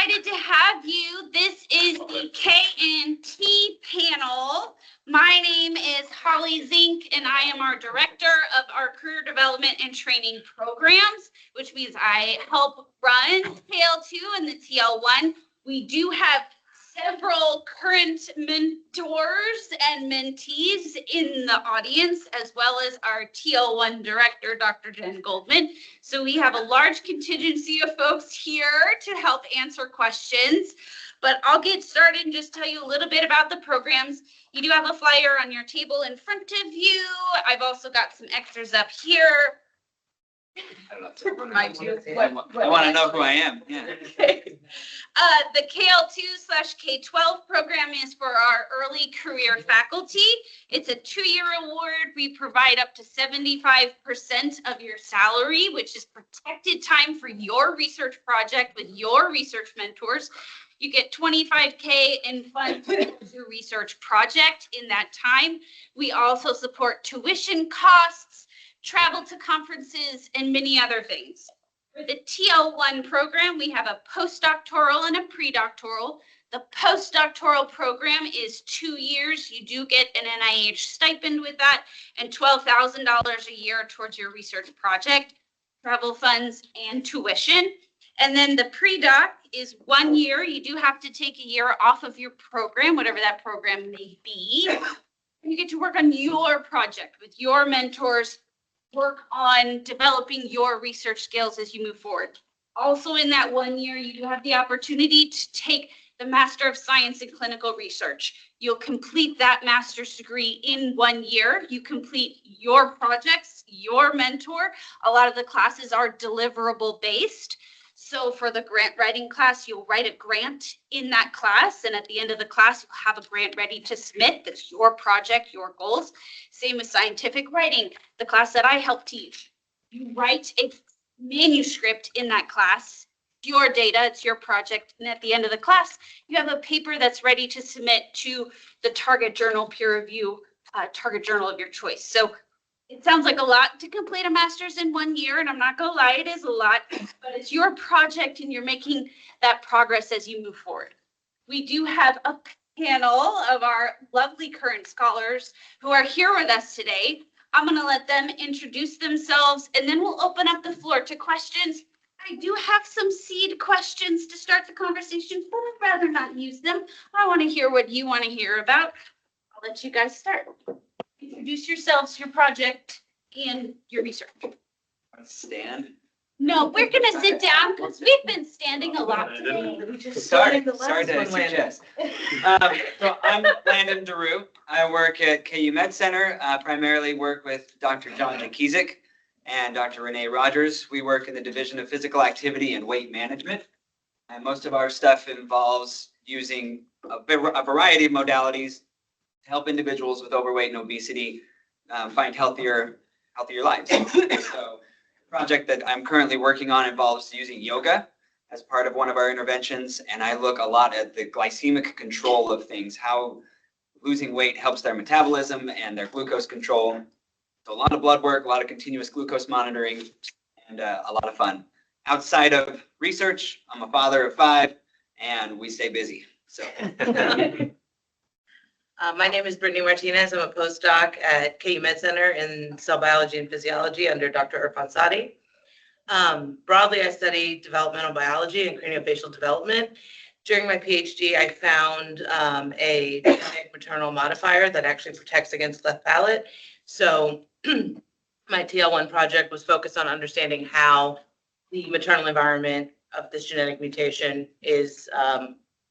excited to have you. This is the K&T panel. My name is Holly Zink, and I am our director of our career development and training programs, which means I help run KL2 and the TL1. We do have several current mentors and mentees in the audience, as well as our TL1 director, Dr. Jen Goldman. So we have a large contingency of folks here to help answer questions. But I'll get started and just tell you a little bit about the programs. You do have a flyer on your table in front of you. I've also got some extras up here. I want to know who I am. Yeah. The KL2/K12 program is for our early career faculty. It's a 2-year award. We provide up to 75% of your salary, which is protected time for your research project with your research mentors. You get $25K in funds towards your research project in that time. We also support tuition costs, travel to conferences, and many other things. For the TL1 program, we have a postdoctoral and a predoctoral. The postdoctoral program is 2 years. You do get an NIH stipend with that and $12,000 a year towards your research project, travel funds, and tuition. And then the pre-doc is 1 year. You do have to take a year off of your program, whatever that program may be. And you get to work on your project with your mentors, work on developing your research skills as you move forward. Also in that 1 year, you do have the opportunity to take the Master of Science in Clinical Research. You'll complete that master's degree in 1 year. You complete your projects, your mentor. A lot of the classes are deliverable based. So for the grant writing class, you'll write a grant in that class. And at the end of the class, you'll have a grant ready to submit. That's your project, your goals. Same with scientific writing. The class that I help teach, you write a manuscript in that class, your data, it's your project. And at the end of the class, you have a paper that's ready to submit to the target journal peer review, target journal of your choice. So it sounds like a lot to complete a master's in 1 year, and I'm not gonna lie, it is a lot, but it's your project and you're making that progress as you move forward. We do have a panel of our lovely current scholars who are here with us today. I'm gonna let them introduce themselves, and then we'll open up the floor to questions. I do have some seed questions to start the conversation, but I'd rather not use them. I wanna hear what you wanna hear about. I'll let you guys start. Introduce yourselves, your project, and your research. Stand. No, we're going to sit down because we've been standing a lot today. Sorry to suggest. So I'm Landon Deru. I work at KU Med Center, primarily work with Dr. John Jakizik and Dr. Renee Rogers. We work in the Division of Physical Activity and Weight Management. And most of our stuff involves using a variety of modalities to help individuals with overweight and obesity find healthier lives. So the project that I'm currently working on involves using yoga as part of one of our interventions, and I look a lot at the glycemic control of things, how losing weight helps their metabolism and their glucose control. So a lot of blood work, a lot of continuous glucose monitoring, and a lot of fun. Outside of research, I'm a father of 5, and we stay busy. So. My name is Brittany Martinez. I'm a postdoc at KU Med Center in cell biology and physiology under Dr. Irfan Sadi. Broadly, I study developmental biology and craniofacial development. During my PhD, I found a genetic maternal modifier that actually protects against cleft palate. So my TL1 project was focused on understanding how the maternal environment of this genetic mutation is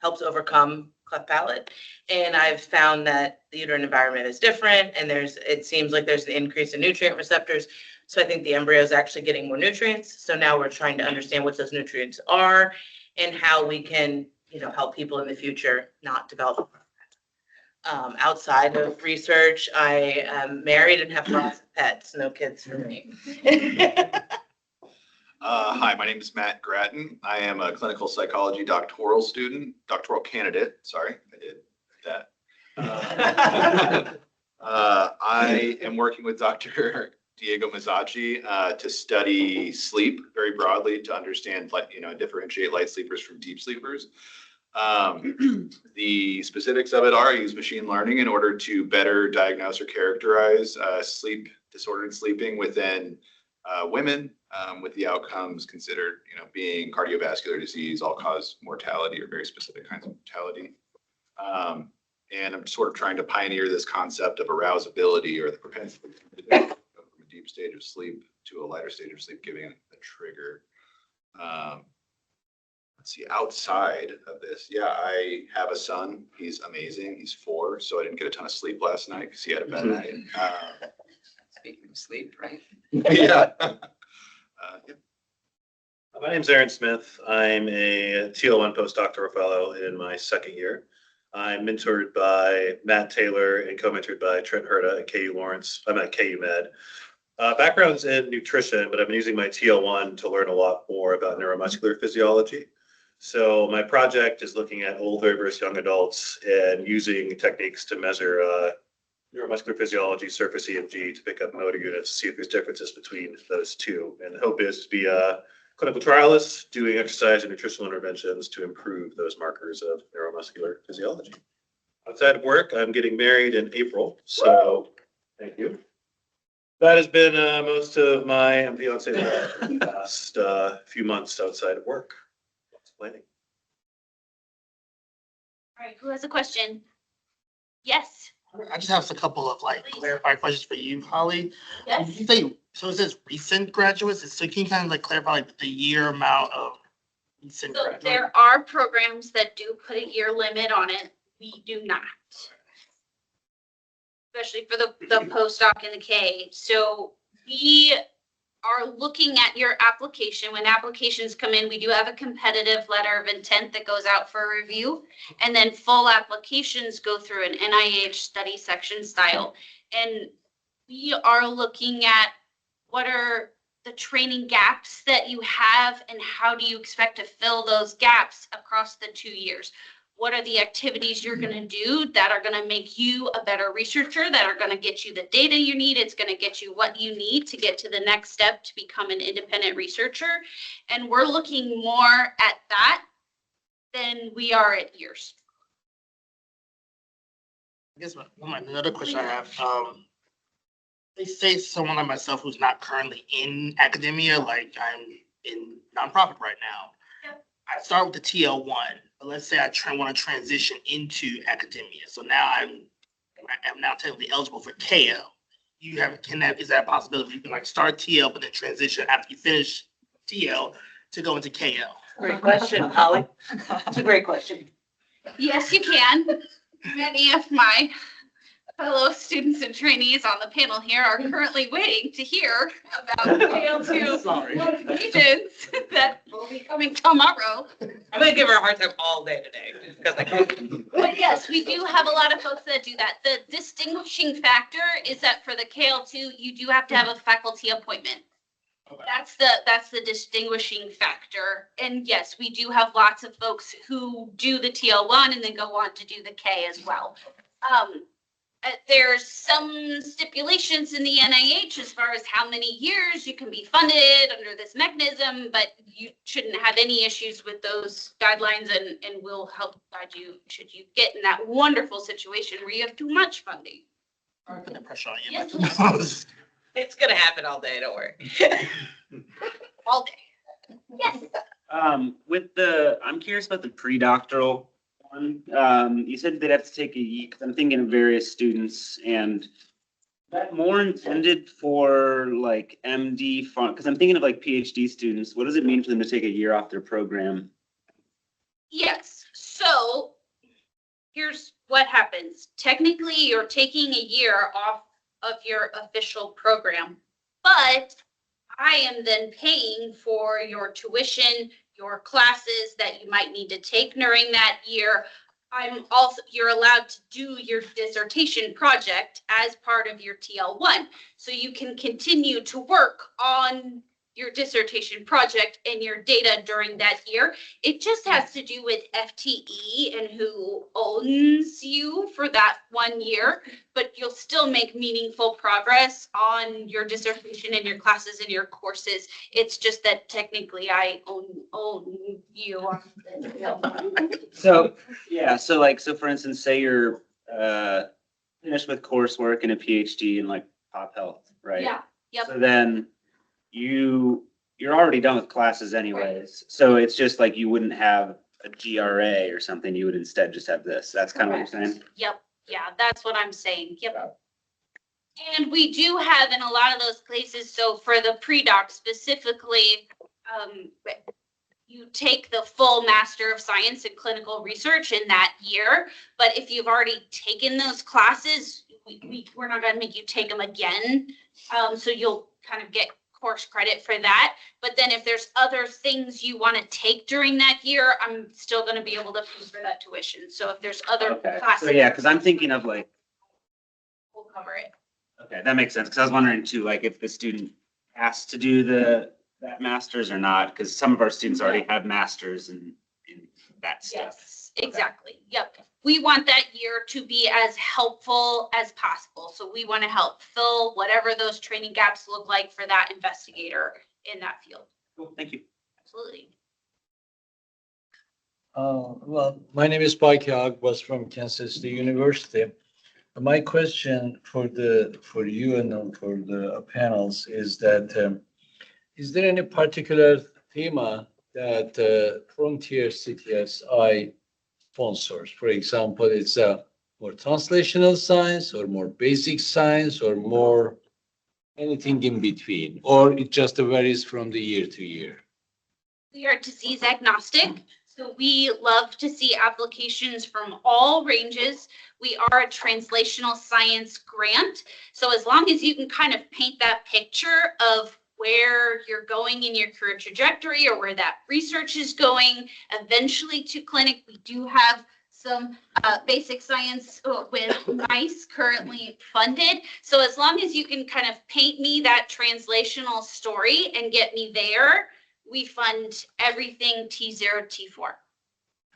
helps overcome cleft palate. And I've found that the uterine environment is different, and it seems like there's an increase in nutrient receptors. So I think the embryo is actually getting more nutrients. So now we're trying to understand what those nutrients are and how we can, help people in the future not develop. Outside of research, I am married and have lots of pets. No kids for me. Hi, my name is Matt Gratton. I am a clinical psychology doctoral candidate. Sorry, I did that. I am working with Dr. Diego Mazzacci to study sleep very broadly to understand, differentiate light sleepers from deep sleepers. The specifics of it are I use machine learning in order to better diagnose or characterize disordered sleeping within women, with the outcomes considered, being cardiovascular disease, all-cause mortality, or very specific kinds of mortality. And I'm sort of trying to pioneer this concept of arousability, or the propensity to go from a deep stage of sleep to a lighter stage of sleep, giving a trigger. Let's see, outside of this, I have a son. He's amazing. He's 4, so I didn't get a ton of sleep last night because he had a bad night. Speaking of sleep, right? Yeah. My name's Aaron Smith. I'm a TL1 postdoctoral fellow in my 2nd year. I'm mentored by Matt Taylor and co-mentored by Trent Herta at KU Lawrence. I'm at KU Med. Background's in nutrition, but I've been using my TL1 to learn a lot more about neuromuscular physiology. So my project is looking at older versus young adults and using techniques to measure neuromuscular physiology, surface EMG, to pick up motor units, see if there's differences between those two. And the hope is to be a clinical trialist doing exercise and nutritional interventions to improve those markers of neuromuscular physiology. Outside of work, I'm getting married in April, so thank you. That has been most of my fiance life for the past few months outside of work. Planning. All right, who has a question? Yes. I just have a couple of clarifying questions for you, Holly. Yes. Did you say, so it says recent graduates, so can you kind of clarify the year amount of recent So graduates? there are programs that do put a year limit on it. We do not. Especially for the postdoc and the K. So we are looking at your application. When applications come in, we do have a competitive letter of intent that goes out for review. And then full applications go through an NIH study section style. And we are looking at what are the training gaps that you have and how do you expect to fill those gaps across the 2 years? What are the activities you're going to do that are going to make you a better researcher, that are going to get you the data you need? It's going to get you what you need to get to the next step to become an independent researcher. And we're looking more at that than we are at years. I guess another question I have, they say someone like myself who's not currently in academia, like I'm in nonprofit right now. Yep. I start with the TL1, but let's say I want to transition into academia. So now I'm now technically eligible for KL. Is that a possibility? You can start TL, but then transition after you finish TL to go into KL. Great question, Holly. It's a great question. Yes, you can. Many of my fellow students and trainees on the panel here are currently waiting to hear about KL2 Sorry. notifications that will be coming tomorrow. I'm gonna give her a hard time all day today, just because I can't. But yes, we do have a lot of folks that do that. The distinguishing factor is that for the KL2, you do have to have a faculty appointment. Okay. That's the distinguishing factor. And yes, we do have lots of folks who do the TL1 and then go on to do the K as well. There's some stipulations in the NIH as far as how many years you can be funded under this mechanism, but you shouldn't have any issues with those guidelines, and we'll help guide you should you get in that wonderful situation where you have too much funding. Sorry for the pressure on you. Yes. It's gonna happen all day, don't worry. All day. Yes. I'm curious about the pre-doctoral one. You said they'd have to take a year, because I'm thinking of various students, and is that more intended for MD fund? Because I'm thinking of PhD students. What does it mean for them to take a year off their program? Yes. So here's what happens. Technically, you're taking a year off of your official program, but I am then paying for your tuition, your classes that you might need to take during that year. You're allowed to do your dissertation project as part of your TL1. So you can continue to work on your dissertation project and your data during that year. It just has to do with FTE and who owns you for that 1 year, but you'll still make meaningful progress on your dissertation and your classes and your courses. It's just that technically I own you. So, yeah, so like, so for instance, say you're finished with coursework and a PhD in like pop health, right? Yeah, yep. So then you're already done with classes anyways. So it's just like you wouldn't have a GRA or something. You would instead just have this. That's kind of what you're saying? Yep, yeah, that's what I'm saying, yep. And we do have in a lot of those places, so for the pre-doc specifically, you take the full Master of Science in Clinical Research in that year, but if you've already taken those classes, we're not gonna make you take them again. So you'll kind of get course credit for that. But then if there's other things you want to take during that year, I'm still going to be able to pay for that tuition. So if there's other classes. So yeah, because I'm thinking of like, we'll cover it. okay, that makes sense. Because I was wondering too, like if the student has to do that master's or not, because some of our students already have masters in that stuff. Yes, exactly. Yep. We want that year to be as helpful as possible. So we want to help fill whatever those training gaps look like for that investigator in that field. Cool, thank you. Absolutely. Well, my name is Baiki Agbas from Kansas State University. My question for you and for the panels is that is there any particular theme that Frontier CTSI sponsors? For example, it's a more translational science or more basic science or more anything in between, or it just varies from the year to year? We are disease agnostic, so we love to see applications from all ranges. We are a translational science grant, so as long as you can kind of paint that picture of where you're going in your career trajectory or where that research is going eventually to clinic. We do have some basic science with NICE currently funded. So as long as you can kind of paint me that translational story and get me there, we fund everything T0, T4.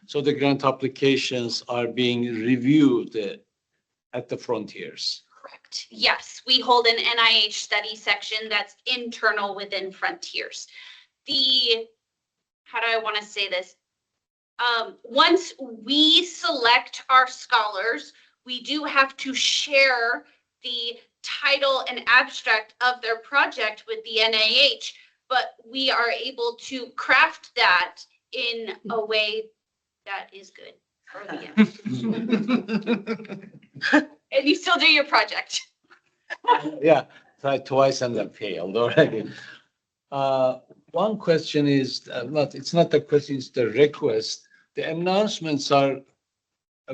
So the grant applications are being reviewed at the Frontiers. Correct. Yes, we hold an NIH study section that's internal within Frontiers. How do I want to say this? Once we select our scholars, we do have to share the title and abstract of their project with the NIH, but we are able to craft that in a way that is good for the end. And you still do your project. Yeah, tried twice and then failed already. One question is it's not the question, it's the request. The announcements are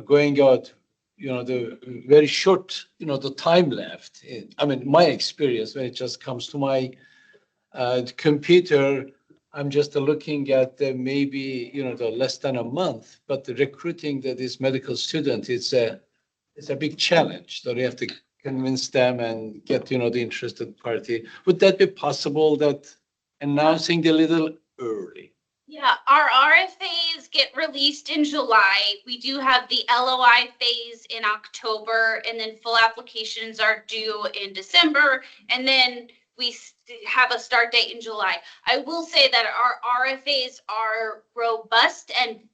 going out, the very short, the time left. I mean, my experience when it just comes to my computer, I'm just looking at maybe, the less than a month, but the recruiting that is medical student, it's a big challenge. So you have to convince them and get, the interested party. Would that be possible that announcing a little early? Yeah, our RFAs get released in July. We do have the LOI phase in October, and then full applications are due in December, and then we have a start date in July. I will say that our RFAs are robust and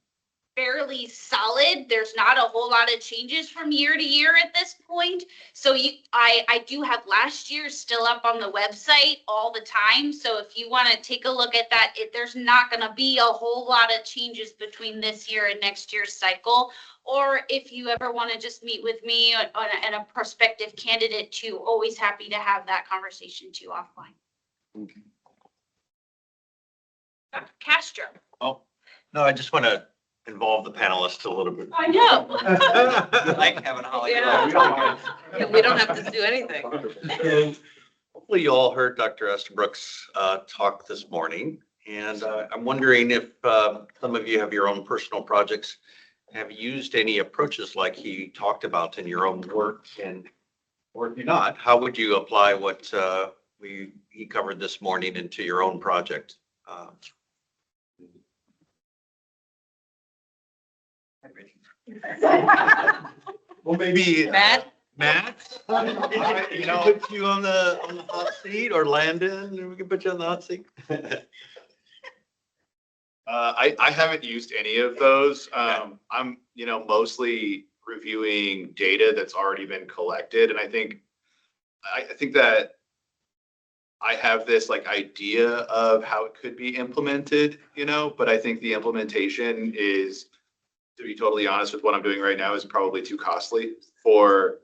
fairly solid. There's not a whole lot of changes from year to year at this point. So I do have last year still up on the website all the time. So if you want to take a look at that, there's not going to be a whole lot of changes between this year and next year's cycle. Or if you ever want to just meet with me and a prospective candidate too, always happy to have that conversation too offline. Okay. Dr. Castro. Oh, no, I just want to involve the panelists a little bit. I know. We like having Holly. Yeah. Yeah, we don't have to do anything. Hopefully you all heard Dr. Estabrook's talk this morning. And I'm wondering if some of you have your own personal projects, have used any approaches like he talked about in your own work, or if you're not, how would you apply what he covered this morning into your own project. Well, maybe Matt? Matt, you know, put you on the hot seat, or Landon, we can put you on the hot seat. I haven't used any of those. I'm, mostly reviewing data that's already been collected. And I think that I have this like idea of how it could be implemented, but I think the implementation is, to be totally honest with what I'm doing right now, is probably too costly for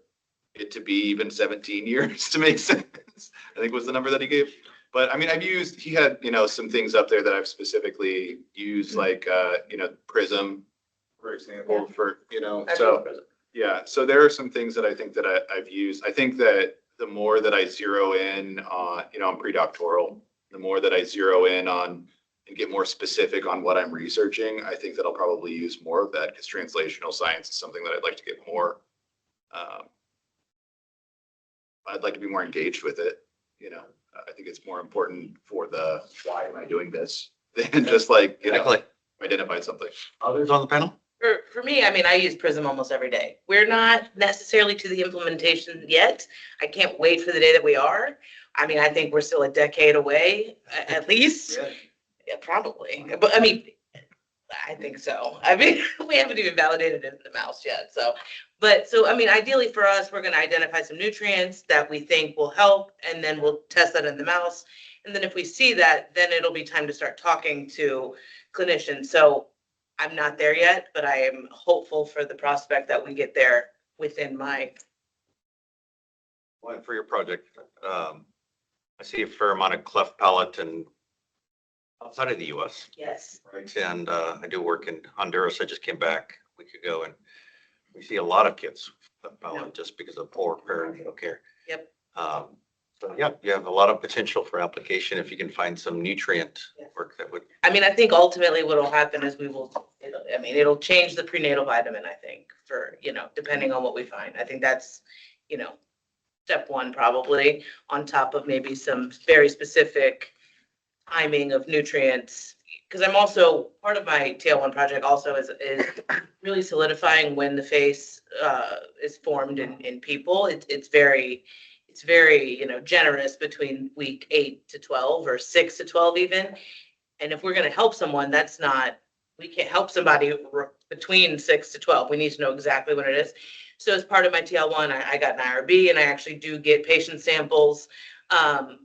it to be even 17 years to make sense, I think was the number that he gave. But I mean, he had, some things up there that I've specifically used, like, Prism, for example, so there are some things that I think that I've used. I think that the more that I zero in on, I'm pre-doctoral, the more that I zero in on and get more specific on what I'm researching, I think that I'll probably use more of that, because translational science is something that I'd like to get more, I'd like to be more engaged with it, I think it's more important for the why am I doing this than just like, identify something. Others on the panel? For me, I mean, I use Prism almost every day. We're not necessarily to the implementation yet. I can't wait for the day that we are. I mean, I think we're still a decade away, at least. Yeah, probably. But I mean, I think so. I mean, we haven't even validated it in the mouse yet. So I mean, ideally for us, we're going to identify some nutrients that we think will help, and then we'll test that in the mouse. And then if we see that, then it'll be time to start talking to clinicians. So I'm not there yet, but I am hopeful for the prospect that we get there within my. Well, for your project, I see a fair amount of cleft palate and outside of the US. Yes. Right. And I do work in Honduras. I just came back a week ago, and we see a lot of kids with cleft palate just because of poor perinatal care. Yep. So yeah, you have a lot of potential for application if you can find some nutrient work that would. I mean, I think ultimately what will happen is it'll change the prenatal vitamin, I think, for, depending on what we find. I think that's, step one, probably, on top of maybe some very specific timing of nutrients. Because I'm also, part of my TL1 project also is really solidifying when the face is formed in people. It's very, generous between week 8 to 12 or 6 to 12 even. And if we're going to help someone, we can't help somebody between 6 to 12. We need to know exactly when it is. So as part of my TL1, I got an IRB, and I actually do get patient samples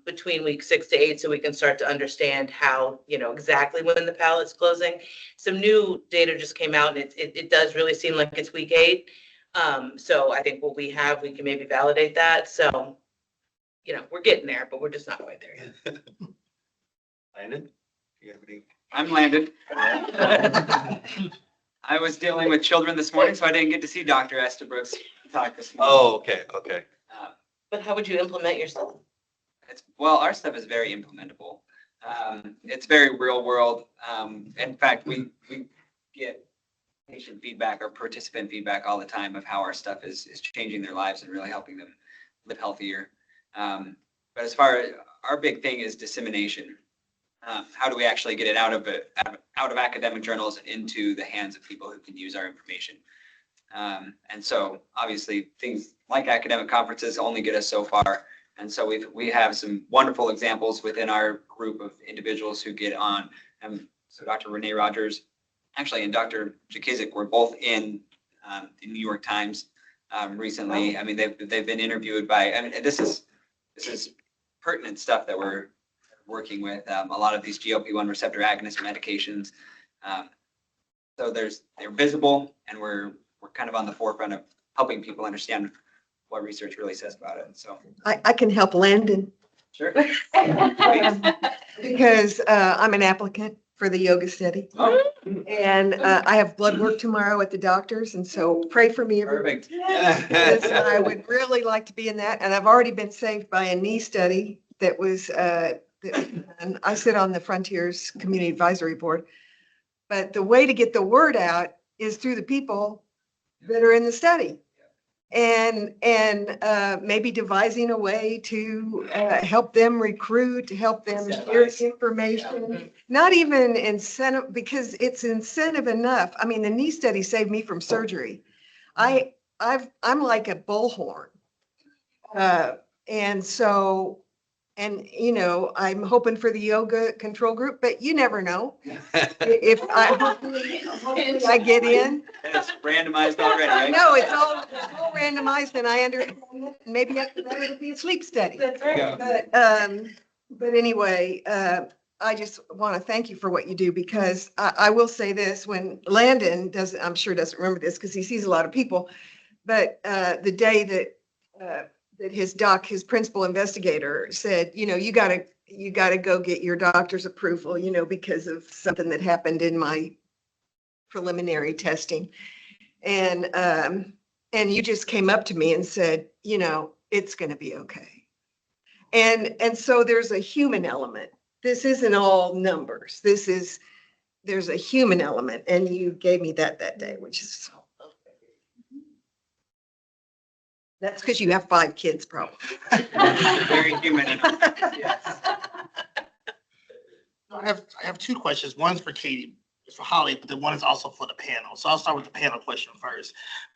between week 6 to 8, so we can start to understand how, exactly when the palate's closing. Some new data just came out, and it does really seem like it's week 8. So I think what we have, we can maybe validate that. So, we're getting there, but we're just not quite there yet. Landon, do you have any? I'm Landon. I was dealing with children this morning, so I didn't get to see Dr. Estabrook's talk this morning. Oh, okay. But how would you implement your stuff? Well, our stuff is very implementable. It's very real world. In fact, we get patient feedback or participant feedback all the time of how our stuff is changing their lives and really helping them live healthier. But as far as our big thing is dissemination. How do we actually get it out of academic journals and into the hands of people who can use our information? And so obviously things like academic conferences only get us so far. And so we have some wonderful examples within our group of individuals who get on. So Dr. Renee Rogers, actually, and Dr. Jakizik were both in the New York Times recently. I mean, they've been interviewed by. I mean, this is pertinent stuff that we're working with. A lot of these GLP-1 receptor agonist medications. So they're visible, and we're kind of on the forefront of helping people understand what research really says about it. So I can help Landon sure. because I'm an applicant for the yoga study. Oh, And I have blood work tomorrow at the doctor's, and so pray for me. perfect. Because I would really like to be in that. And I've already been saved by a knee study that was, and I sit on the Frontiers Community Advisory Board. But the way to get the word out is through the people that are in the study. and maybe devising a way to help them recruit, to help them share information. Not even incentive, because it's incentive enough. I mean, the knee study saved me from surgery. I'm like a bullhorn. And so, and you know, I'm hoping for the yoga control group, but you never know. If hopefully I get in. It's randomized already, right? No, it's all randomized and I understand it. Maybe after that it'll be a sleep study. That's right. But anyway, I just want to thank you for what you do, because I will say this, when Landon doesn't, I'm sure doesn't remember this because he sees a lot of people, but the day that his principal investigator said, you know, you gotta go get your doctor's approval, you know, because of something that happened in my preliminary testing. And you just came up to me and said, you know, it's going to be okay. And so there's a human element. This isn't all numbers. There's a human element. And you gave me that day, which is, that's because you have 5 kids, probably. Very human. I have 2 questions. One's for Katie, for Holly, but then one is also for the panel. So I'll start with the panel question first,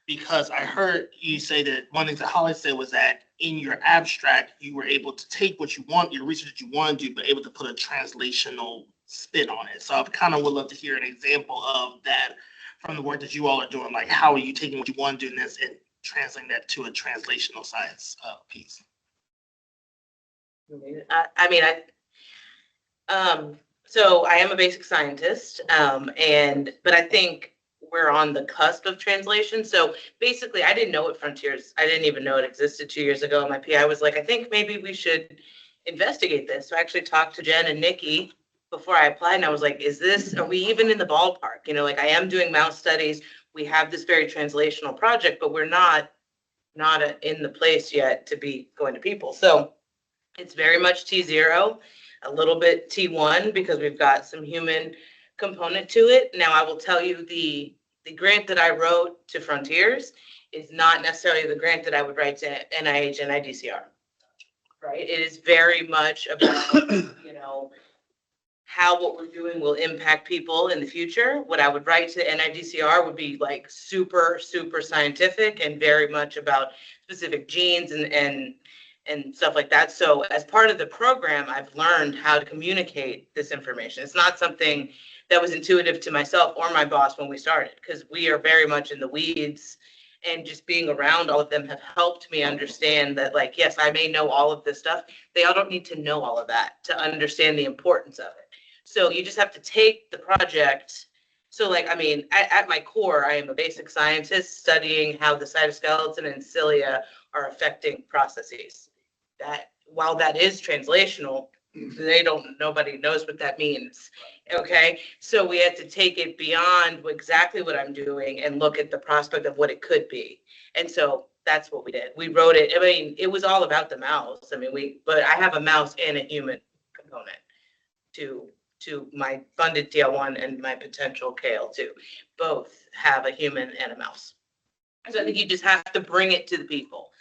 because I heard you say that one thing that Holly said was that in your abstract, you were able to take what you want, your research that you want to do, but able to put a translational spin on it. So I kind of would love to hear an example of that from the work that you all are doing. Like, how are you taking what you want to do in this and translating that to a translational science piece? So I am a basic scientist, but I think we're on the cusp of translation. So basically, I didn't know what Frontiers, I didn't even know it existed 2 years ago. My PI was like, I think maybe we should investigate this. So I actually talked to Jen and Nikki before I applied, and I was like, are we even in the ballpark? You know, like, I am doing mouse studies. We have this very translational project, but we're not in the place yet to be going to people. So it's very much T0. A little bit T1 because we've got some human component to it. Now, I will tell you the grant that I wrote to Frontiers is not necessarily the grant that I would write to NIH and IDCR, right? It is very much about, you know, how what we're doing will impact people in the future. What I would write to NIDCR would be like super, super scientific and very much about specific genes and stuff like that. So as part of the program, I've learned how to communicate this information. It's not something that was intuitive to myself or my boss when we started, because we are very much in the weeds, and just being around all of them have helped me understand that, like, yes, I may know all of this stuff. They all don't need to know all of that to understand the importance of it. So you just have to take the project. So, like, I mean, at my core, I am a basic scientist studying how the cytoskeleton and cilia are affecting processes. That, while that is translational, nobody knows what that means. Okay. So we had to take it beyond exactly what I'm doing and look at the prospect of what it could be. And so that's what we did. We wrote it. I mean, it was all about the mouse. I mean, but I have a mouse and a human component to my funded TL1 and my potential KL2. Both have a human and a mouse. So I think you just have to bring it to the people.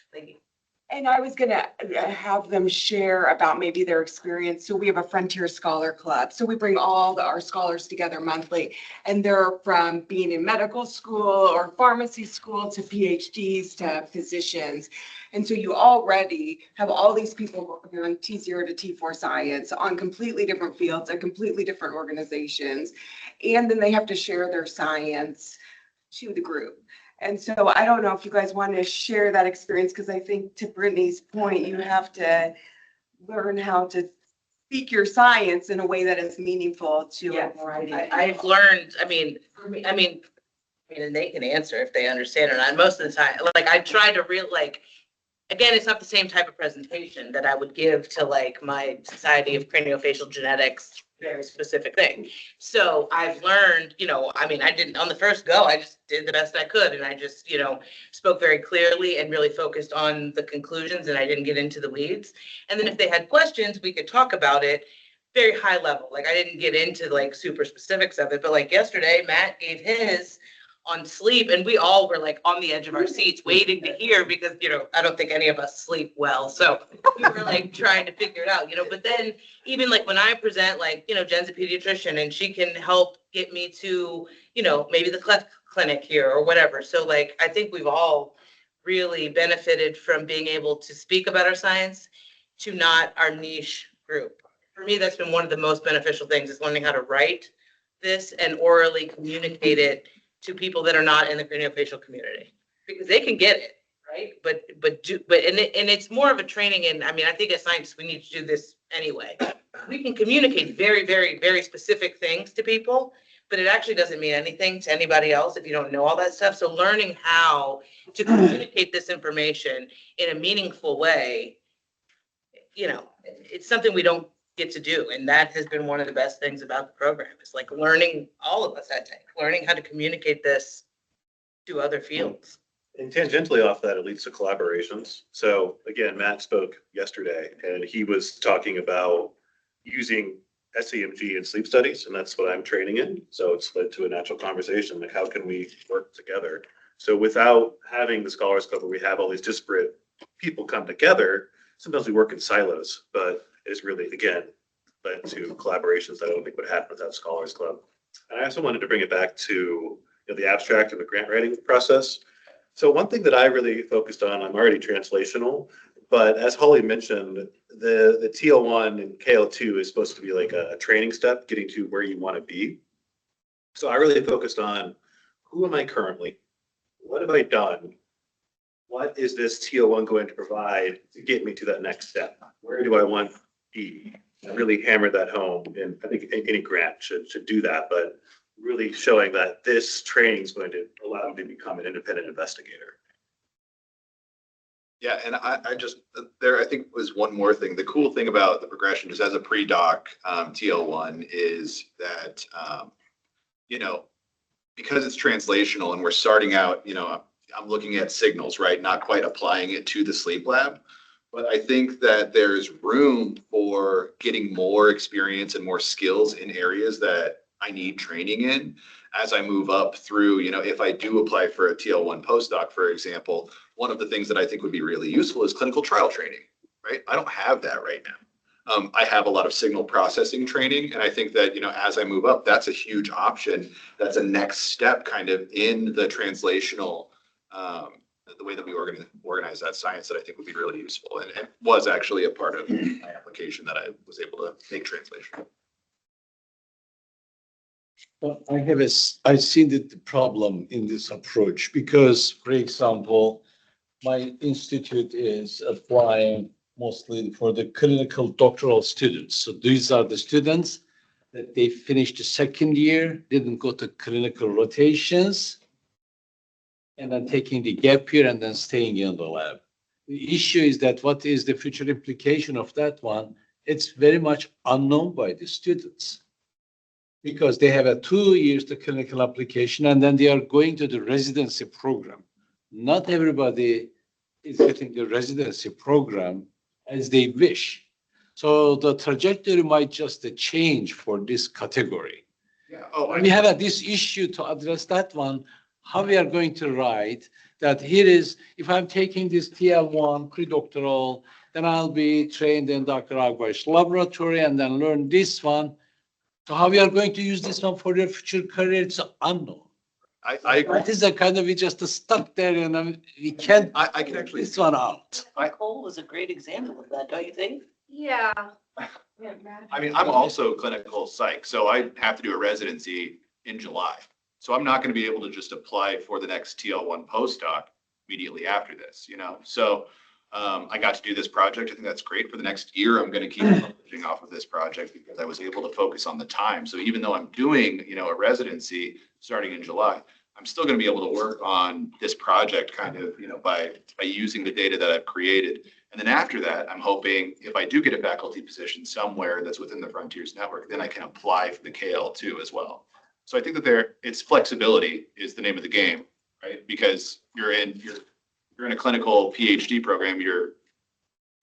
And I was going to have them share about maybe their experience. So we have a Frontier Scholar Club. So we bring all our scholars together monthly, and they're from being in medical school or pharmacy school to PhDs to physicians. And so you already have all these people working on T0 to T4 science on completely different fields and completely different organizations. And then they have to share their science to the group. And so I don't know if you guys want to share that experience, because I think, to Brittany's point, you have to learn how to speak your science in a way that is meaningful to a variety. I've learned, I mean, and they can answer if they understand or not. Most of the time, like, I try to again, it's not the same type of presentation that I would give to, like, my Society of Craniofacial Genetics, very specific thing. So I've learned, you know, I mean, I didn't, on the first go, I just did the best I could. And I just, you know, spoke very clearly and really focused on the conclusions, and I didn't get into the weeds. And then if they had questions, we could talk about it very high level. Like, I didn't get into, like, super specifics of it, but like yesterday, Matt gave his on sleep, and we all were like on the edge of our seats waiting to hear because, I don't think any of us sleep well. So we were like trying to figure it out, but then even like when I present, like, Jen's a pediatrician and she can help get me to, maybe the cleft clinic here or whatever. So like, I think we've all really benefited from being able to speak about our science to not our niche group. For me, that's been one of the most beneficial things is learning how to write this and orally communicate it to people that are not in the craniofacial community, because they can get it, right? But it's more of a training. And I mean, I think as scientists, we need to do this anyway. We can communicate very, very, very specific things to people, but it actually doesn't mean anything to anybody else if you don't know all that stuff. So learning how to communicate this information in a meaningful way, it's something we don't get to do. And that has been one of the best things about the program. It's like learning, all of us, I think, learning how to communicate this to other fields. And tangentially off that, it leads to collaborations. So again, Matt spoke yesterday and he was talking about using SEMG in sleep studies, and that's what I'm training in. So it's led to a natural conversation, like how can we work together? So without having the Scholars Club where we have all these disparate people come together, sometimes we work in silos, but it's really, again, led to collaborations that I don't think would happen without Scholars Club. And I also wanted to bring it back to the abstract and the grant writing process. So one thing that I really focused on, I'm already translational, but as Holly mentioned, the TL1 and KL2 is supposed to be like a training step, getting to where you want to be. So I really focused on who am I currently? What have I done? What is this TL1 going to provide to get me to that next step? Where do I want to be? I really hammered that home, and I think any grant should do that, but really showing that this training is going to allow me to become an independent investigator. Yeah, and I just, there I think was one more thing. The cool thing about the progression just as a pre-doc TL1 is that, because it's translational and we're starting out, I'm looking at signals, right? Not quite applying it to the sleep lab. But I think that there's room for getting more experience and more skills in areas that I need training in as I move up through, if I do apply for a TL1 postdoc, for example, one of the things that I think would be really useful is clinical trial training, right? I don't have that right now. I have a lot of signal processing training, and I think that, as I move up, that's a huge option. That's a next step kind of in the translational, the way that we organize that science that I think would be really useful, and it was actually a part of my application that I was able to make translation. But I see the problem in this approach because, for example, my institute is applying mostly for the clinical doctoral students. So these are the students that they finished the second year, didn't go to clinical rotations, and then taking the gap year and then staying in the lab. The issue is that what is the future implication of that one? It's very much unknown by the students because they have a 2 years to clinical application and then they are going to the residency program. Not everybody is getting the residency program as they wish. So the trajectory might just change for this category. Yeah. Oh, We have this issue to address that one, how we are going to write that here is, if I'm taking this TL1 pre-doctoral, then I'll be trained in Dr. Agbay's laboratory and then learn this one. So how we are going to use this one for your future career, it's unknown. I agree. That is a kind of, we just stuck there and we can't I can actually this one out. Cole was a great example of that, don't you think? Yeah. I mean, I'm also clinical psych, so I have to do a residency in July. So I'm not going to be able to just apply for the next TL1 postdoc immediately after this, So I got to do this project. I think that's great. For the next year, I'm going to keep publishing off of this project because I was able to focus on the time. So even though I'm doing, a residency starting in July, I'm still going to be able to work on this project kind of, by using the data that I've created. And then after that, I'm hoping if I do get a faculty position somewhere that's within the Frontiers Network, then I can apply for the KL2 as well. So I think that it's flexibility is the name of the game, right? Because you're in a clinical Ph.D. program, you're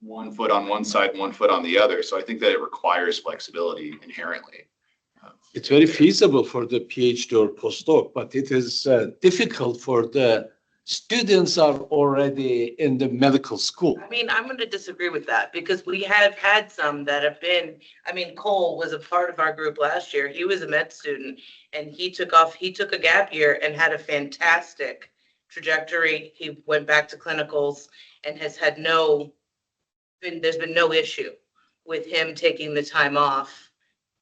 1 foot on one side, 1 foot on the other. So I think that it requires flexibility inherently. it's very feasible for the PhD or postdoc, but it is difficult for the students are already in the medical school. I mean, I'm going to disagree with that because we have had some that have been, I mean, Cole was a part of our group last year. He was a med student and he took a gap year and had a fantastic trajectory. He went back to clinicals and has had there's been no issue with him taking the time off,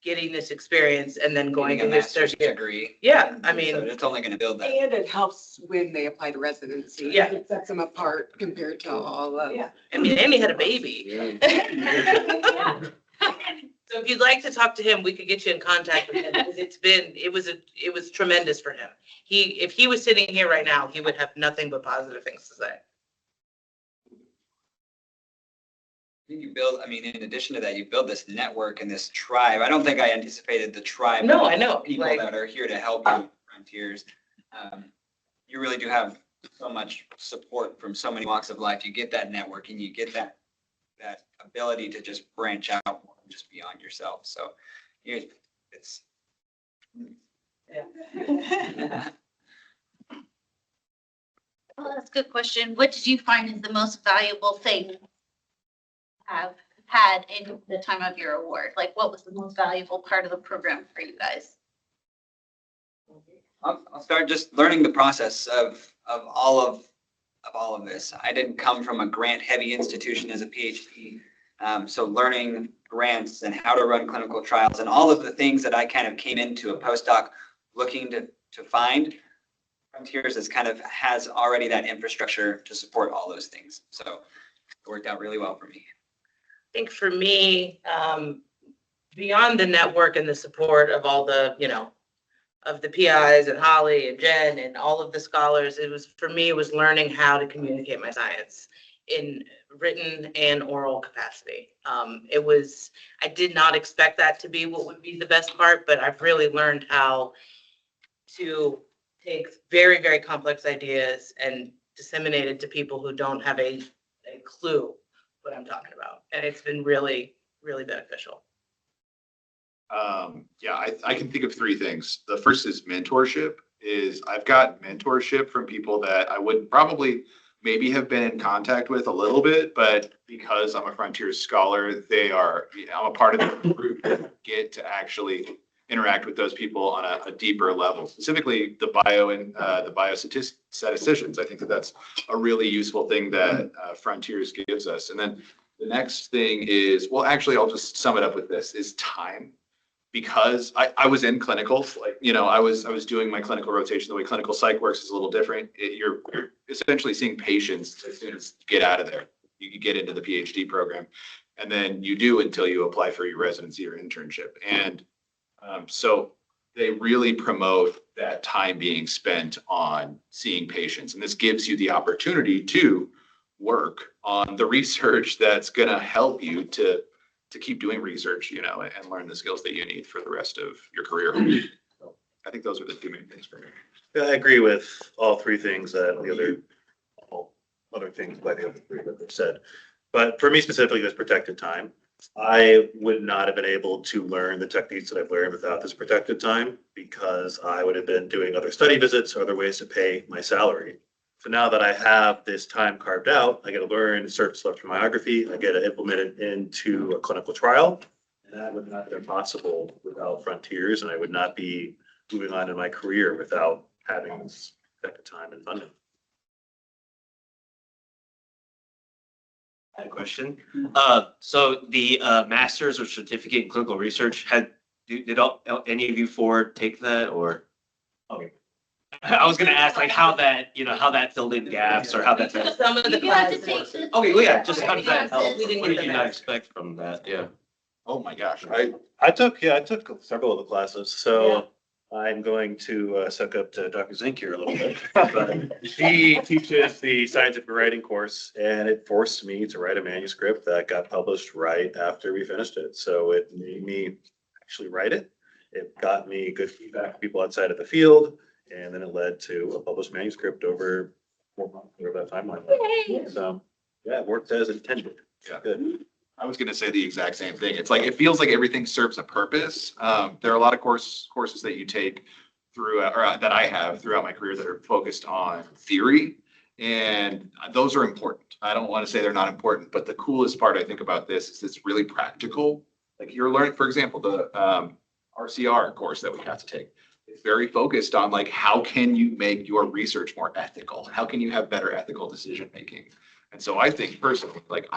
getting this experience and then going Getting to a his third master's year. degree. Yeah, I So mean, it's only gonna build that. And it helps when they apply to residency. Yeah. It sets them apart compared to all of. I mean, Amy had a baby. So if you'd like to talk to him, we could get you in contact with him because it was tremendous for him. If he was sitting here right now, he would have nothing but positive things to say. I mean, in addition to that, you build this network and this tribe. I don't think I anticipated the tribe. No, of I know, People like- that are here to help you with Frontiers. You really do have so much support from so many walks of life. You get that network and you get that ability to just branch out more and just beyond yourself. So it's. Well, that's a good question. What did you find is the most valuable thing you have had in the time of your award? Like, what was the most valuable part of the program for you guys? I'll start just learning the process of all of this. I didn't come from a grant-heavy institution as a PhD. So learning grants and how to run clinical trials and all of the things that I kind of came into a postdoc looking to find, Frontiers has already that infrastructure to support all those things. So it worked out really well for me. I think for me, beyond the network and the support of all the, of the PIs and Holly and Jen and all of the scholars, it was learning how to communicate my science in written and oral capacity. I did not expect that to be what would be the best part, but I've really learned how to take very, very complex ideas and disseminate it to people who don't have a clue what I'm talking about. And it's been really, really beneficial. I can think of three things. The first is mentorship. I've got mentorship from people that I would probably maybe have been in contact with a little bit, but because I'm a Frontiers scholar, I'm a part of the group that get to actually interact with those people on a deeper level, specifically the biostatisticians. I think that's a really useful thing that Frontiers gives us. And then the next thing is, well, actually, I'll just sum it up with this, is time. Because I was in clinicals, I was doing my clinical rotation. The way clinical psych works is a little different. You're essentially seeing patients as soon as you get out of there. You get into the PhD program, and then you do until you apply for your residency or internship. And so they really promote that time being spent on seeing patients. And this gives you the opportunity to work on the research that's going to help you to keep doing research, and learn the skills that you need for the rest of your career. So I think those are the two main things for me. Yeah, I agree with all three things that other things by the other three that they've said. But for me specifically, this protected time, I would not have been able to learn the techniques that I've learned without this protected time, because I would have been doing other study visits or other ways to pay my salary. So now that I have this time carved out, I get to learn surface electromyography, I get to implement it into a clinical trial. And that would not have been possible without Frontiers, and I would not be moving on in my career without having this protected time and funding. I had a question. So the master's or certificate in clinical research, did any of you four take that, or? Okay. I was gonna ask like how that filled in gaps, or how that. Some of the You have to classes. take the- Okay, well, yeah, just how does that help? We didn't What get did the you not master's. expect from that? Yeah. Oh my gosh. I took several of the classes, so I'm going to suck up to Dr. Zink here a little bit. But she teaches the scientific writing course, and it forced me to write a manuscript that got published right after we finished it. So it made me actually write it. It got me good feedback from people outside of the field, and then it led to a published manuscript over 4 months, whatever that timeline was. So yeah, it worked as intended. Yeah. Good. I was gonna say the exact same thing. It's like, it feels like everything serves a purpose. There are a lot of courses that you take that I have throughout my career that are focused on theory. And those are important. I don't want to say they're not important, but the coolest part I think about this is it's really practical. Like you're learning, for example, the RCR course that we have to take. It's very focused on like, how can you make your research more ethical? How can you have better ethical decision making? And so I think personally, like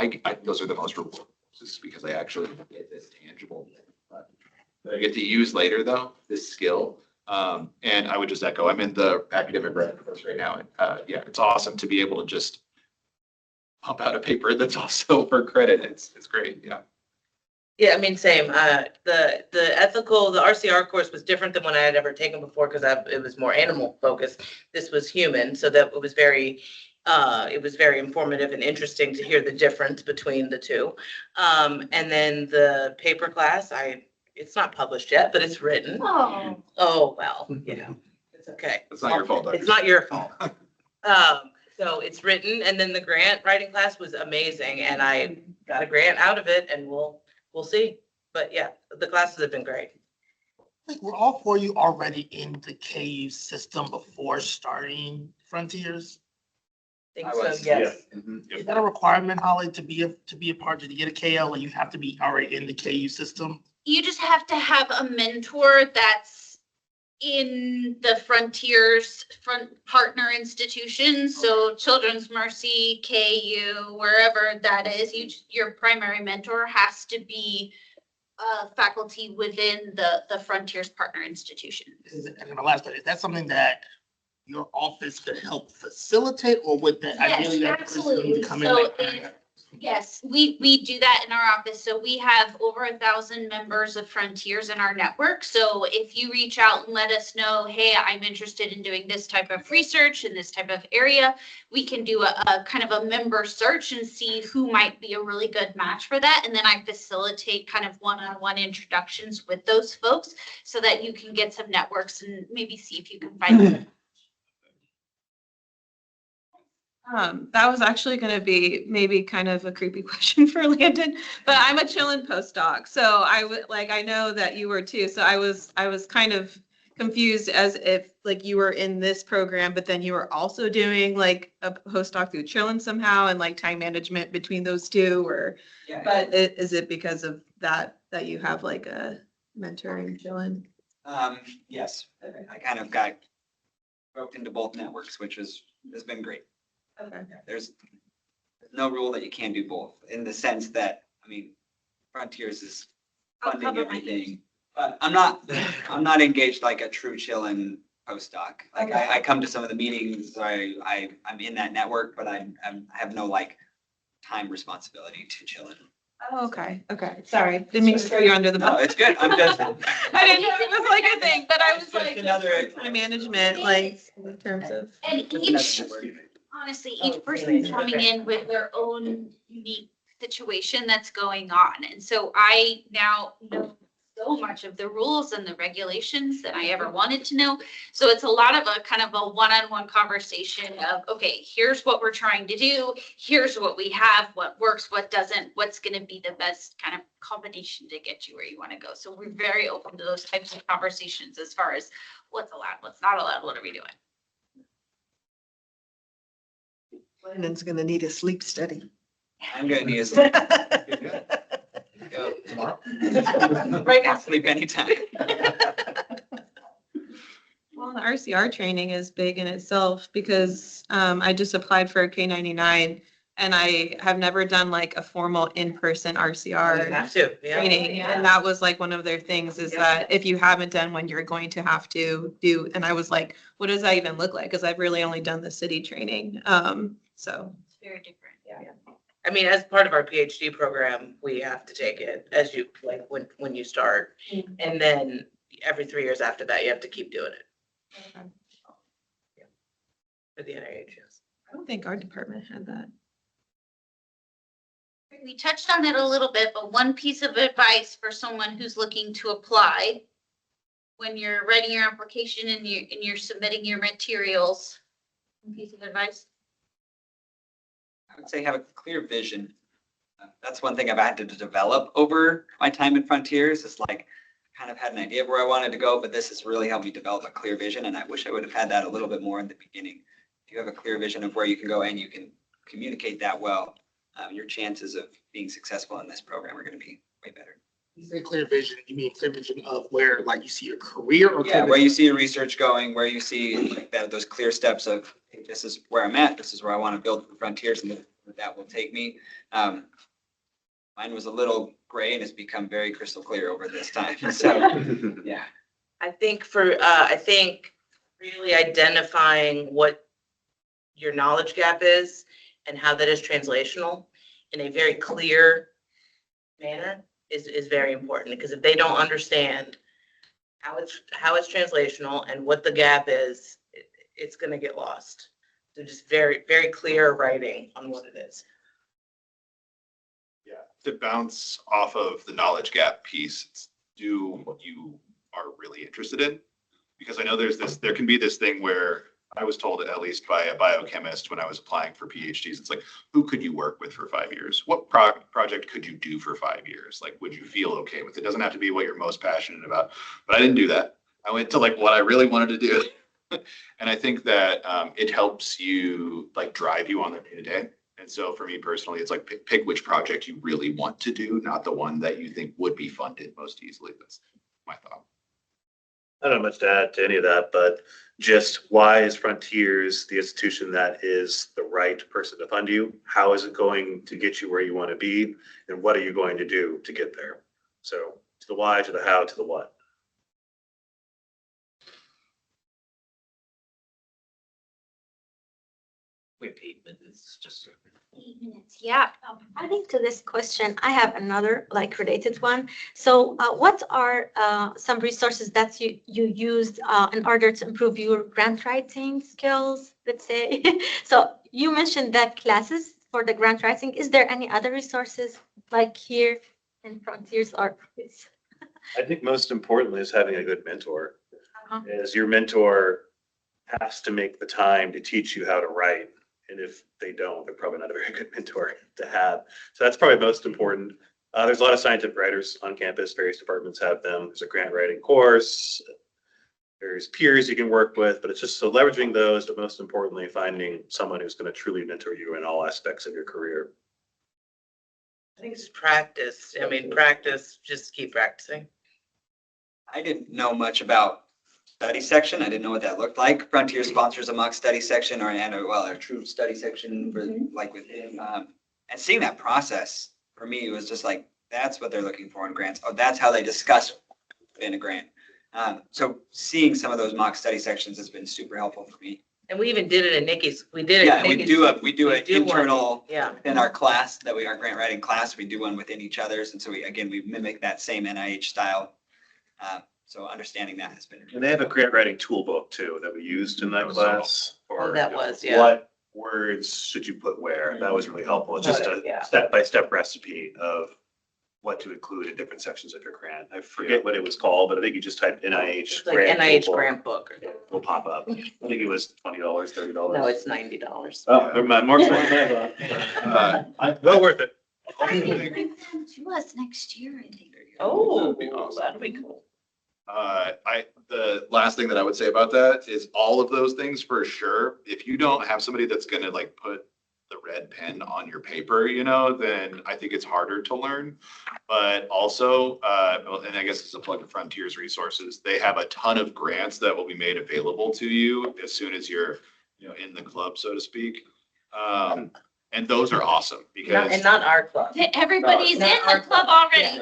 those are the most rewarding courses because I actually get this tangible that I get to use later though, this skill. And I would just echo, I'm in the academic writing course right now. And yeah, it's awesome to be able to just pump out a paper that's also for credit. It's great. Yeah. Yeah, I mean, same. The RCR course was different than one I had ever taken before because it was more animal focused. This was human, so that it was very informative and interesting to hear the difference between the two. And then the paper class, it's not published yet, but it's written. Oh, well, it's okay. It's not your fault, Doctor. It's not your fault. So it's written, and then the grant writing class was amazing, and I got a grant out of it, and we'll see. But yeah, the classes have been great. Like, were all four of you already in the KU system before starting Frontiers? I think I so, was, yes. Is that a requirement, Holly, to be a part to get a KL, and you have to be already in the KU system? You just have to have a mentor that's in the Frontiers partner institutions. So Children's Mercy, KU, wherever that is, your primary mentor has to be faculty within the Frontiers partner institution. And then the last part, is that something that your office could help facilitate, or would that ideally that person need to come in? Yes, we do that in our office. So we have over 1,000 members of Frontiers in our network. So if you reach out and let us know, hey, I'm interested in doing this type of research in this type of area, we can do a kind of a member search and see who might be a really good match for that. And then I facilitate kind of one-on-one introductions with those folks so that you can get some networks and maybe see if you can find them. That was actually going to be maybe kind of a creepy question for Landon, but I'm a chillin' postdoc. So I know that you were too. So I was kind of confused as if like you were in this program, but then you were also doing like a postdoc through chillin' somehow and like time management between those two, or, Yeah. but is it because of that you have like a mentor in chillin'? Yes, I kind of got roped into both networks, which has been great. Okay. There's no rule that you can't do both in the sense that, I mean, Frontiers is funding everything, but I'm not engaged like a true chillin' postdoc. Like I come to some of the meetings, I'm in that network, but I have no like time responsibility to chillin'. Oh, okay. Sorry. Didn't mean to throw you under the bus. No, it's good. I'm just. I didn't know it was like a thing, but I was like, another time management, like in terms of. And honestly, each person's coming in with their own unique situation that's going on. And so I now know so much of the rules and the regulations than I ever wanted to know. So it's a lot of a kind of a one-on-one conversation of, okay, here's what we're trying to do. Here's what we have, what works, what doesn't, what's going to be the best kind of combination to get you where you want to go. So we're very open to those types of conversations as far as what's allowed, what's not allowed, what are we doing? Landon's gonna need a sleep study. I'm gonna need a go tomorrow. Right now, sleep anytime. Well, the RCR training is big in itself because I just applied for a K-99 and I have never done like a formal in-person RCR Have to, yeah. training. And that was like one of their things is that if you haven't done one, you're going to have to do. And I was like, what does that even look like? Because I've really only done the city training. So It's very different. yeah. I mean, as part of our PhD program, we have to take it as you, like, when you start. And then every 3 years after that, you have to keep doing it. Okay. For the NIH, yes. I don't think our department had that. We touched on it a little bit, but one piece of advice for someone who's looking to apply when you're writing your application and you're submitting your materials, one piece of advice. I would say have a clear vision That's one thing I've had to develop over my time in Frontiers. It's like, kind of had an idea of where I wanted to go, but this has really helped me develop a clear vision. And I wish I would have had that a little bit more in the beginning. If you have a clear vision of where you can go and you can communicate that well, your chances of being successful in this program are going to be way better. You say clear vision, you mean clear vision of where like you see your career or? Yeah, where you see your research going, where you see like that, those clear steps of, hey, this is where I'm at, this is where I want to build the Frontiers, and that will take me. Mine was a little gray and it's become very crystal clear over this time. So, yeah. I think really identifying what your knowledge gap is and how that is translational in a very clear manner is very important, because if they don't understand how it's translational and what the gap is, it's going to get lost. So just very, very clear writing on what it is. Yeah, to bounce off of the knowledge gap piece, it's do what you are really interested in. Because I know there can be this thing where I was told, at least by a biochemist when I was applying for PhDs, it's like, who could you work with for 5 years? What project could you do for 5 years? Like, would you feel okay with it? It doesn't have to be what you're most passionate about, but I didn't do that. I went to like what I really wanted to do. And I think that it helps you like drive you on the day to day. And so for me personally, it's like pick which project you really want to do, not the one that you think would be funded most easily. That's my thought. I don't have much to add to any of that, but just why is Frontiers the institution that is the right person to fund you? How is it going to get you where you want to be? And what are you going to do to get there? So to the why, to the how, to the what. We have 8 minutes, just. 8 minutes, yeah. Adding to this question, I have another like related one. So what are some resources that you used in order to improve your grant writing skills, let's say? So you mentioned that classes for the grant writing. Is there any other resources like here in Frontiers or? I think most importantly is having a good mentor. As your mentor has to make the time to teach you how to write. And if they don't, they're probably not a very good mentor to have. So that's probably most important. There's a lot of scientific writers on campus. Various departments have them. There's a grant writing course. There's peers you can work with, but it's just so leveraging those, but most importantly, finding someone who's going to truly mentor you in all aspects of your career. I think it's practice. I mean, practice, just keep practicing. I didn't know much about study section. I didn't know what that looked like. Frontier sponsors a mock study section a true study section for like within, and seeing that process for me was just like, that's what they're looking for in grants. Oh, that's how they discuss in a grant. So seeing some of those mock study sections has been super helpful for me. And we even did it in Nikki's. We did it. Yeah, we do an internal yeah. in our class that our grant writing class. We do one within each other's, and so we mimic that same NIH style. So understanding that has been. And they have a grant writing toolbook too that we used in that class. Oh, that was, yeah. What words should you put where? That was really helpful. It's just a step-by-step recipe of what to include in different sections of your grant. I forget what it was called, but I think you just type NIH. It's like NIH grant book. Will pop up. I think it was $20, $30. No, it's $90. Oh, never mind. More expensive than I thought. Well worth it. Bring them to us next year, I think. Oh, That'd be awesome. that'd be cool. The last thing that I would say about that is all of those things for sure. If you don't have somebody that's going to like put the red pen on your paper, then I think it's harder to learn. But also, and I guess it's a plug to Frontiers resources. They have a ton of grants that will be made available to you as soon as you're, in the club, so to speak. And those are awesome because not our club. Everybody's in the club already.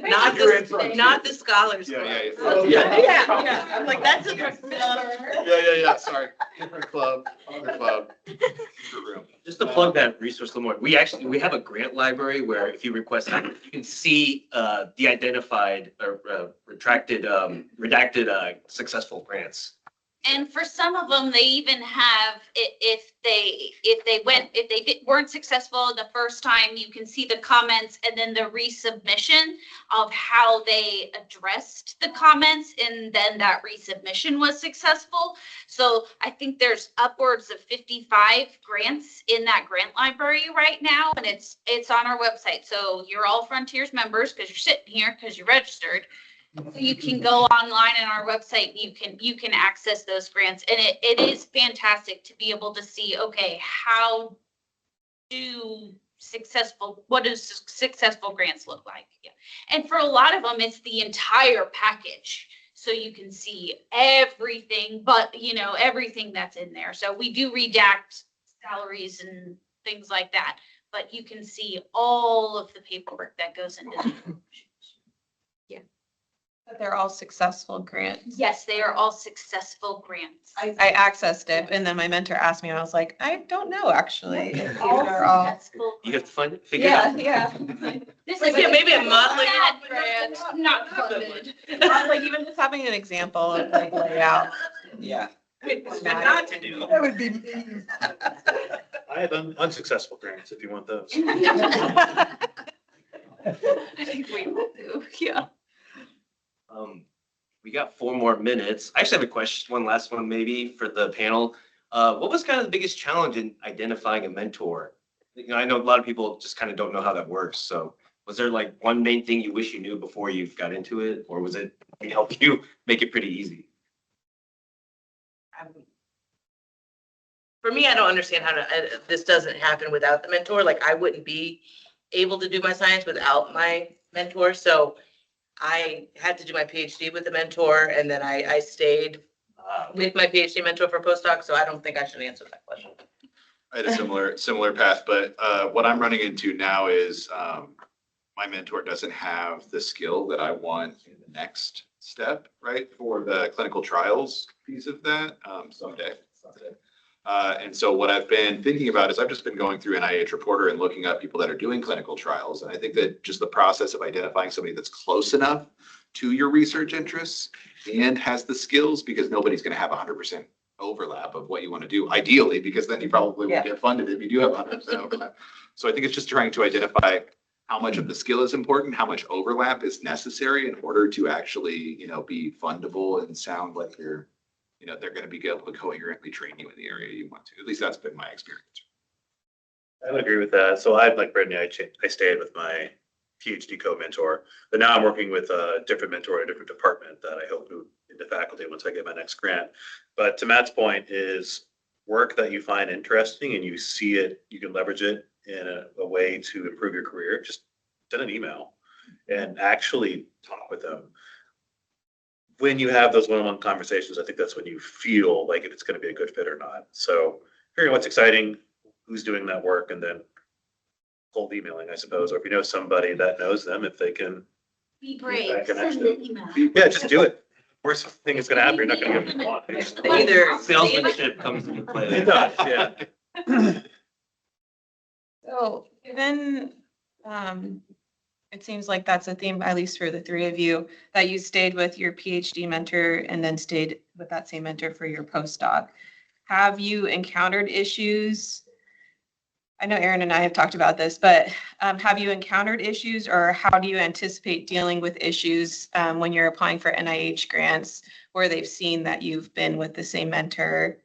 Not the scholars club. Yeah. I'm like, that's a Yeah. Sorry, different club, other club. Just to plug that resource a little more, we have a grant library where if you request it, you can see the identified or redacted successful grants And for some of them, they even have, if they weren't successful the first time, you can see the comments and then the resubmission of how they addressed the comments, and then that resubmission was successful. So I think there's upwards of 55 grants in that grant library right now, and it's on our website. So you're all Frontiers members because you're sitting here because you're registered. You can go online on our website, you can access those grants, and it is fantastic to be able to see, okay, what do successful grants look like? Yeah. And for a lot of them, it's the entire package. So you can see everything, but everything that's in there. So we do redact salaries and things like that, but you can see all of the paperwork that goes into it. But they're all successful grants. Yes, they are all successful grants. I accessed it and then my mentor asked me, and I was like, I don't know, actually. If these All are all. successful. You have to find it, figure it out. Yeah. This Like, is yeah, maybe a modeling. grant, not funded. Like even just having an example of like layout. Yeah. It's good not to do. That would be mean. I have unsuccessful grants if you want those. I think we will do, yeah. We got 4 more minutes. I actually have a question, one last one maybe for the panel. What was kind of the biggest challenge in identifying a mentor? I know a lot of people just kind of don't know how that works. So was there like one main thing you wish you knew before you got into it, or was it help you make it pretty easy? For me, I don't understand how this doesn't happen without the mentor. Like I wouldn't be able to do my science without my mentor. So I had to do my PhD with the mentor, and then I stayed with my PhD mentor for postdoc. So I don't think I should answer that question. I had a similar path, but what I'm running into now is my mentor doesn't have the skill that I want in the next step, right? For the clinical trials piece of that, someday. And so what I've been thinking about is I've just been going through NIH Reporter and looking up people that are doing clinical trials. And I think that just the process of identifying somebody that's close enough to your research interests and has the skills, because nobody's going to have 100% overlap of what you want to do, ideally, because then you probably won't get funded if you do have 100% overlap. So I think it's just trying to identify how much of the skill is important, how much overlap is necessary in order to actually, be fundable and sound like you're, they're going to be able to coherently train you in the area you want to. At least that's been my experience. I would agree with that. So I'm like Brittany, I stayed with my PhD co-mentor, but now I'm working with a different mentor in a different department that I hope move into faculty once I get my next grant. But to Matt's point is work that you find interesting and you see it, you can leverage it in a way to improve your career. Just send an email and actually talk with them. When you have those one-on-one conversations, I think that's when you feel like if it's going to be a good fit or not. So figuring what's exciting, who's doing that work, and then cold emailing, I suppose, or if you know somebody that knows them, if they can Be brave, that send connection. an email. Yeah, just do it. Worst thing that's gonna happen, you're not gonna get what you want. Either Salesmanship comes into play. It does, yeah. So given, it seems like that's a theme, at least for the 3 of you, that you stayed with your PhD mentor and then stayed with that same mentor for your postdoc. Have you encountered issues? I know Erin and I have talked about this, but have you encountered issues, or how do you anticipate dealing with issues when you're applying for NIH grants where they've seen that you've been with the same mentor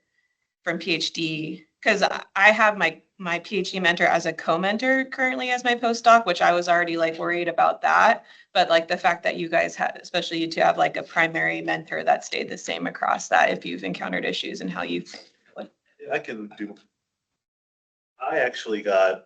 from PhD? Because I have my PhD mentor as a co-mentor currently as my postdoc, which I was already like worried about that. But like the fact that you guys had, especially you two, have like a primary mentor that stayed the same across that, if you've encountered issues and how you've. I can do. I actually got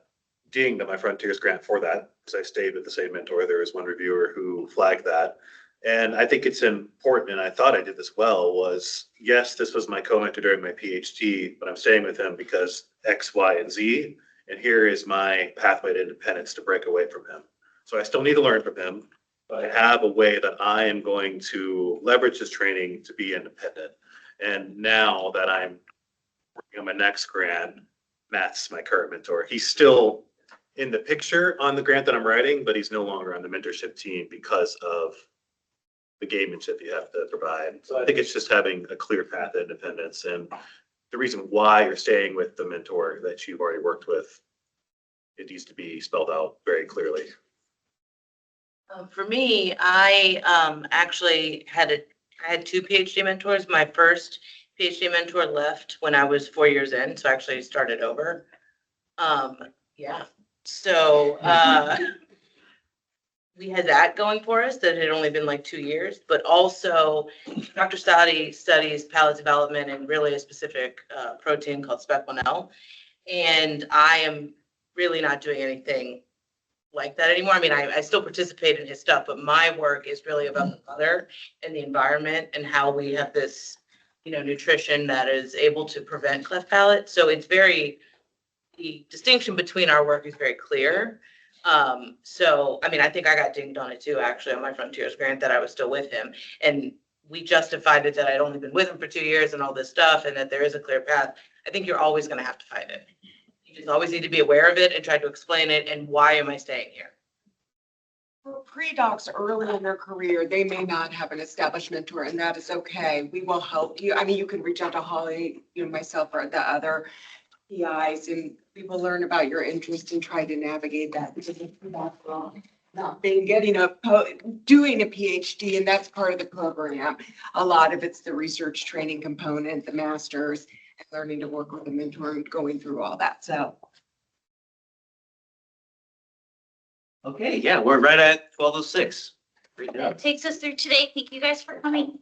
dinged on my Frontiers grant for that because I stayed with the same mentor. There was one reviewer who flagged that. And I think it's important, and I thought I did this well, was yes, this was my co-mentor during my PhD, but I'm staying with him because X, Y, and Z. And here is my pathway to independence to break away from him. So I still need to learn from him, but I have a way that I am going to leverage this training to be independent. And now that I'm working on my next grant, Matt's my current mentor. He's still in the picture on the grant that I'm writing, but he's no longer on the mentorship team because of the gamemanship you have to provide. So I think it's just having a clear path to independence and the reason why you're staying with the mentor that you've already worked with. It needs to be spelled out very clearly. For me, I actually I had two PhD mentors. My first PhD mentor left when I was 4 years in, so I actually started over. Yeah, so we had that going for us, that it had only been like 2 years, but also Dr. Stadi studies palate development and really a specific protein called SPEC1L. And I am really not doing anything like that anymore. I mean, I still participate in his stuff, but my work is really about the mother and the environment and how we have this, nutrition that is able to prevent cleft palate. So it's the distinction between our work is very clear. So, I mean, I think I got dinged on it too, actually, on my Frontiers grant that I was still with him. And we justified it that I'd only been with him for 2 years and all this stuff, and that there is a clear path. I think you're always going to have to fight it. You just always need to be aware of it and try to explain it and why am I staying here? For pre-docs early in their career, they may not have an established mentor, and that is okay. We will help you. I mean, you can reach out to Holly, myself, or the other PIs, and we will learn about your interest and try to navigate that, because it's not being doing a PhD, and that's part of the program. A lot of it's the research training component, the masters, and learning to work with a mentor and going through all that. So. Okay, yeah, we're right at 12:06. Great job. That takes us through today. Thank you guys for coming.